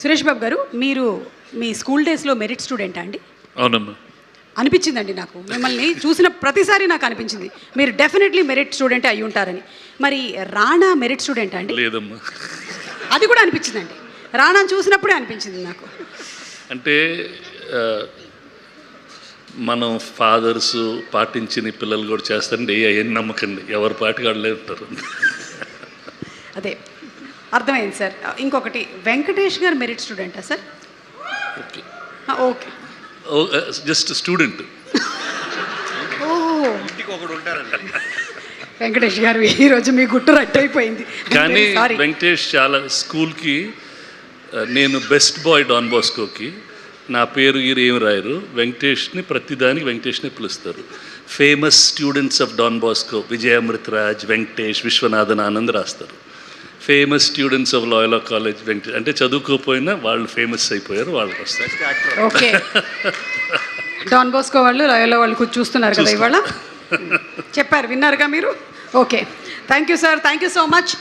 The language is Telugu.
సురేష్ బాబు గారు, మీరు మీ స్కూల్ డేస్లో మెరిట్ స్టూడెంటా అండి? అవునమ్మా. అనిపించిందండి నాకు, మిమ్మల్ని చూసిన ప్రతిసారి నాకు అనిపించింది మీరు డెఫినెట్లీ మెరిట్ స్టూడెంట్ అయి ఉంటారని. మరి రాణా మెరిట్ స్టూడెంట్ అండి? లేదమ్మా. అది కూడా అనిపించిందండి, రాణాని చూసినప్పుడే అనిపించింది నాకు. అంటే మనం ఫాదర్స్ పాటించిన పిల్లలు కూడా చేస్తారండి, అవన్నీ నమ్మకండి, ఎవరి పాటికి వాళ్ళే ఉంటారు. అదే అర్థమైంది సార్. ఇంకొకటి, వెంకటేష్ గారు మెరిట్ స్టూడెంటా sir? Okay, okay, just student. ఓహో, వెంకటేష్ గారు ఈరోజు మీ గుట్టు రట్టయిపోయింది. కానీ వెంకటేష్ చాలా స్కూల్కి, నేను బెస్ట్ బాయ్ డాన్ బాస్కోకి నా పేరు ఏమి రాయరు, వెంకటేష్ని ప్రతిదానికి వెంకటేష్ని పిలుస్తారు. Famous students of Don Bosco Vijay Amritraj, Venkatesh, Viswanathan, Anand రాస్తారు. Famous students of Loyola college Venkatesh, అంటే చదువుకోపోయినా వాళ్ళు ఫేమస్ అయిపోయారు, వాళ్ళకి వస్తారు. ఓకే, డాన్ బాస్కో వాళ్ళు లాయలా వాళ్ళు చూస్తున్నారు కదా ఇవాళ, చెప్పారు, విన్నారుగా మీరు. Okay, thank you sir, thank you so much.